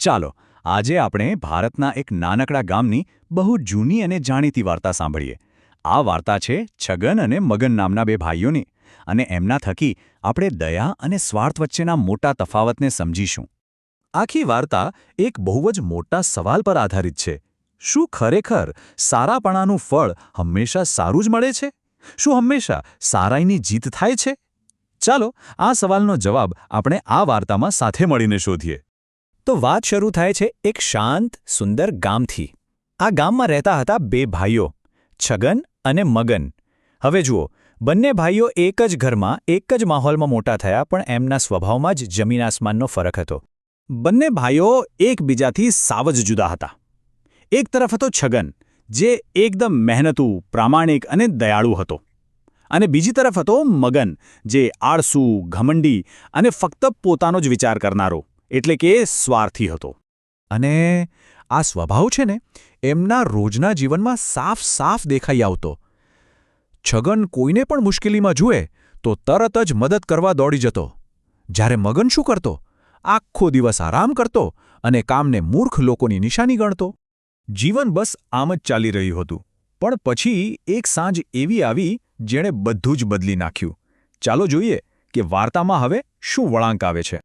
ચાલો આજે આપણે ભારતના એક નાનકડા ગામની બહુ જૂની અને જાણીતી વાર્તા સાંભળીએ. આ વાર્તા છે છગન અને મગન નામના બે ભાઈઓની, અને એમના થકી આપણે દયા અને સ્વાર્થ વચ્ચેના મોટા તફાવતને સમજીશું. આખી વાર્તા એક બહુ જ મોટા સવાલ પર આધારિત છે. શું ખરેખર સારાપણાનું ફળ હંમેશા સારું જ મળે છે? શું હંમેશા સારાઈની જીત થાય છે? ચાલો આ સવાલનો જવાબ આપણે આ વાર્તામાં સાથે મળીને શોધીએ. તો વાત શરૂ થાય છે એક શાંત, સુંદર ગામથી. આ ગામમાં રહેતા હતા બે ભાઈઓ, છગન અને મગન. હવે જુઓ, બંને ભાઈઓ એક જ ઘરમાં, એક જ માહોલમાં મોટા થયા, પણ એમના સ્વભાવમાં જ જમીન આસમાનનો ફરક હતો. બંને ભાઈઓ એકબીજાથી સાવ જ જુદા હતા. એક તરફ હતો છગન, જે એકદમ મહેનતુ, પ્રામાણિક અને દયાળુ હતો. અને બીજી તરફ હતો મગન, જે આળસુ, ઘમંડી અને ફક્ત પોતાનો જ વિચાર કરનારો, એટલે કે સ્વાર્થી હતો. અને આ સ્વભાવ છે ને, એમના રોજના જીવનમાં સાફ સાફ દેખાઈ આવતો. છગન કોઈને પણ મુશ્કેલીમાં જુએ તો તરત જ મદદ કરવા દોડી જતો, જ્યારે મગન શું કરતો? આખો દિવસ આરામ કરતો અને કામને મૂર્ખ લોકોની નિશાની ગણતો. જીવન બસ આમ જ ચાલી રહ્યું હતું. પણ પછી એક સાંજ એવી આવી જેણે બધું જ બદલી નાખ્યું. ચાલો જોઈએ કે વાર્તામાં હવે શું વળાંક આવે છે.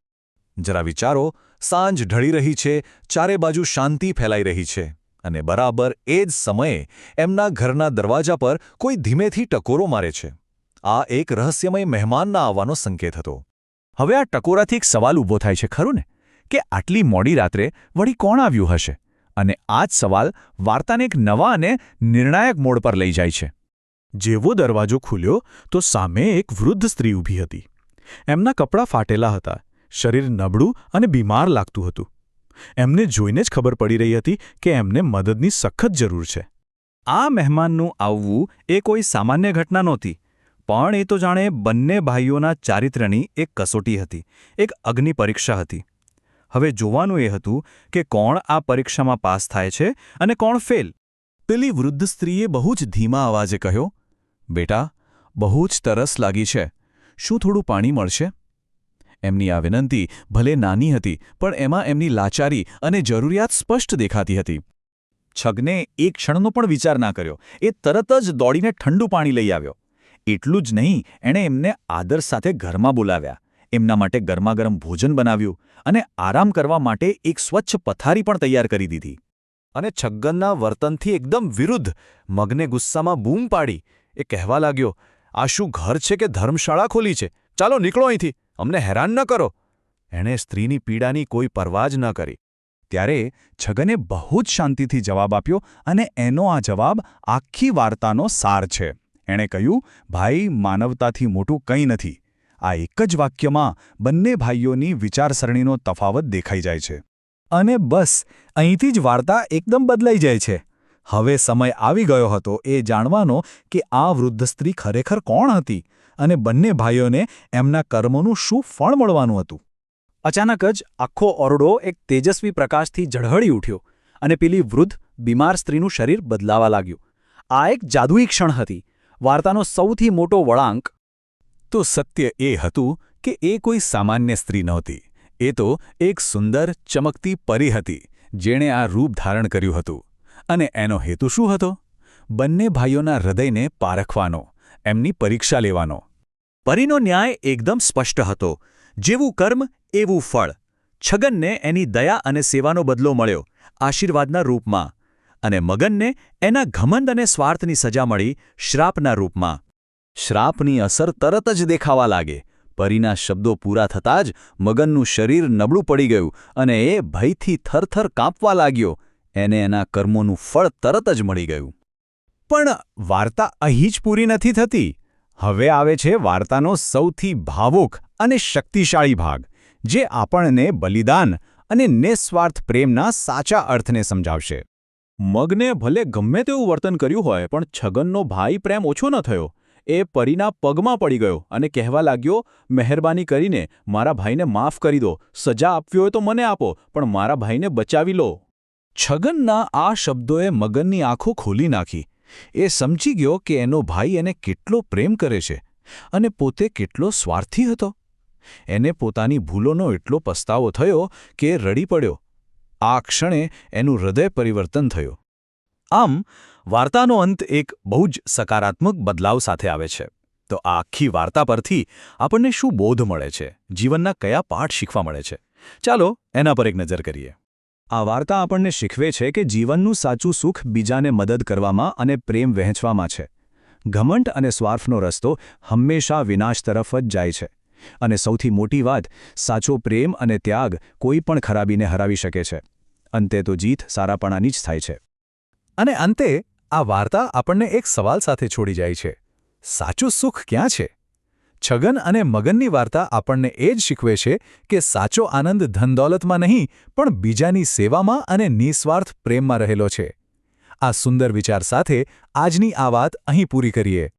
જરા વિચારો, સાંજ ઢળી રહી છે, ચારે બાજુ શાંતિ ફેલાઈ રહી છે, અને બરાબર એ જ સમયે એમના ઘરના દરવાજા પર કોઈ ધીમેથી ટકોરો મારે છે. આ એક રહસ્યમય મહેમાનના આવવાનો સંકેત હતો. હવે આ ટકોરાથી એક સવાલ ઊભો થાય છે, ખરું ને, કે આટલી મોડી રાત્રે વળી કોણ આવ્યું હશે? અને આ જ સવાલ વાર્તાને એક નવા અને નિર્ણાયક મોડ પર લઈ જાય છે. જેવો દરવાજો ખુલ્યો તો સામે એક વૃદ્ધ સ્ત્રી ઊભી હતી. એમના કપડાં ફાટેલા હતા, શરીર નબળું અને બીમાર લાગતું હતું. એમને જોઈને જ ખબર પડી રહી હતી કે એમને મદદની સખત જરૂર છે. આ મહેમાનનું આવવું એ કોઈ સામાન્ય ઘટના નહોતી, પણ એ તો જાણે બંને ભાઈઓના ચારિત્ર્યની એક કસોટી હતી, એક અગ્નિ પરીક્ષા હતી. હવે જોવાનું એ હતું કે કોણ આ પરીક્ષામાં પાસ થાય છે અને કોણ ફેલ. પેલી વૃદ્ધ સ્ત્રીએ બહુ જ ધીમા અવાજે કહ્યું, "બેટા, બહુ જ તરસ લાગી છે. શું થોડું પાણી મળશે?" એમની આ વિનંતી ભલે નાની હતી, પણ એમાં એમની લાચારી અને જરૂરિયાત સ્પષ્ટ દેખાતી હતી. છગને એક ક્ષણનો પણ વિચાર ના કર્યો. એ તરત જ દોડીને ઠંડુ પાણી લઈ આવ્યો. એટલું જ નહીં, એણે એમને આદર સાથે ઘરમાં બોલાવ્યા, એમના માટે ગરમાગરમ ભોજન બનાવ્યું અને આરામ કરવા માટે એક સ્વચ્છ પથારી પણ તૈયાર કરી દીધી. અને છગનના વર્તનથી એકદમ વિરુદ્ધ મગને ગુસ્સામાં બૂમ પાડી. એ કહેવા લાગ્યો, "આ શું ઘર છે કે ધર્મશાળા ખોલી છે? ચાલો નીકળો અહીંથી, અમને હેરાન ન કરો." એણે સ્ત્રીની પીડાની કોઈ પરવા જ ન કરી. ત્યારે છગને બહુ જ શાંતિથી જવાબ આપ્યો, અને એનો આ જવાબ આખી વાર્તાનો સાર છે. એણે કહ્યું, "ભાઈ, માનવતાથી મોટું કંઈ નથી." આ એક જ વાક્યમાં બંને ભાઈઓની વિચારસરણીનો તફાવત દેખાઈ જાય છે. અને બસ અહીંથી જ વાર્તા એકદમ બદલાઈ જાય છે. હવે સમય આવી ગયો હતો એ જાણવાનો કે આ વૃદ્ધ સ્ત્રી ખરેખર કોણ હતી અને બંને ભાઈઓને એમના કર્મોનું શું ફળ મળવાનું હતું. અચાનક જ આખો ઓરડો એક તેજસ્વી પ્રકાશથી ઝળહળી ઉઠ્યો અને પેલી વૃદ્ધ, બીમાર સ્ત્રીનું શરીર બદલાવા લાગ્યું. આ એક જાદુઈ ક્ષણ હતી. વાર્તાનો સૌથી મોટો વળાંક તો સત્ય એ હતું કે એ કોઈ સામાન્ય સ્ત્રી નહોતી. એ તો એક સુંદર, ચમકતી પરી હતી, જેણે આ રૂપ ધારણ કર્યું હતું. અને એનો હેતુ શું હતો? બંને ભાઈઓના હૃદયને પારખવાનો, એમની પરીક્ષા લેવાનો. પરીનો ન્યાય એકદમ સ્પષ્ટ હતો. જેવું કર્મ એવું ફળ. છગનને એની દયા અને સેવાનો બદલો મળ્યો, આશીર્વાદના રૂપમાં. અને મગનને એના ઘમંડ અને સ્વાર્થની સજા મળી, શ્રાપના રૂપમાં. શ્રાપની અસર તરત જ દેખાવા લાગે. પરીના શબ્દો પૂરા થતાં જ મગનનું શરીર નબળું પડી ગયું અને એ ભયથી થરથર કાંપવા લાગ્યો. એને એના કર્મોનું ફળ તરત જ મળી ગયું. પણ વાર્તા અહીં જ પૂરી નથી થતી. હવે આવે છે વાર્તાનો સૌથી ભાવુક અને શક્તિશાળી ભાગ, જે આપણને બલિદાન અને નિસ્વાર્થ પ્રેમના સાચા અર્થને સમજાવશે. મગને ભલે ગમે તેવું વર્તન કર્યું હોય, પણ છગનનો ભાઈ પ્રેમ ઓછો ન થયો. એ પરીના પગમાં પડી ગયો અને કહેવા લાગ્યો, "મહેરબાની કરીને મારા ભાઈને માફ કરી દો. સજા આપવી હોય તો મને આપો, પણ મારા ભાઈને બચાવી લો." છગનના આ શબ્દોએ મગનની આંખો ખોલી નાખી. એ સમજી ગયો કે એનો ભાઈ એને કેટલો પ્રેમ કરે છે અને પોતે કેટલો સ્વાર્થી હતો. એને પોતાની ભૂલોનો એટલો પસ્તાવો થયો કે રડી પડ્યો. આ ક્ષણે એનું હૃદય પરિવર્તન થયું. આમ વાર્તાનો અંત એક બહુ જ સકારાત્મક બદલાવ સાથે આવે છે. તો આ આખી વાર્તા પરથી આપણને શું બોધ મળે છે, જીવનના કયા પાઠ શીખવા મળે છે? ચાલો એના પર એક નજર કરીએ. આ વાર્તા આપણને શીખવે છે કે જીવનનું સાચું સુખ બીજાને મદદ કરવામાં અને પ્રેમ વહેંચવામાં છે. ઘમંડ અને સ્વાર્થનો રસ્તો હંમેશા વિનાશ તરફ જ જાય છે. અને સૌથી મોટી વાત, સાચો પ્રેમ અને ત્યાગ કોઈ પણ ખરાબીને હરાવી શકે છે. અંતે તો જીત સારાપણાની જ થાય છે. અને અંતે આ વાર્તા આપણને એક સવાલ સાથે છોડી જાય છે. સાચું સુખ ક્યાં છે? છગન અને મગનની વાર્તા આપણને એ જ શીખવે છે કે સાચો આનંદ ધનદોલતમાં નહીં, પણ બીજાની સેવામાં અને નિસ્વાર્થ પ્રેમમાં રહેલો છે. આ સુંદર વિચાર સાથે આજની આ વાત અહીં પૂરી કરીએ.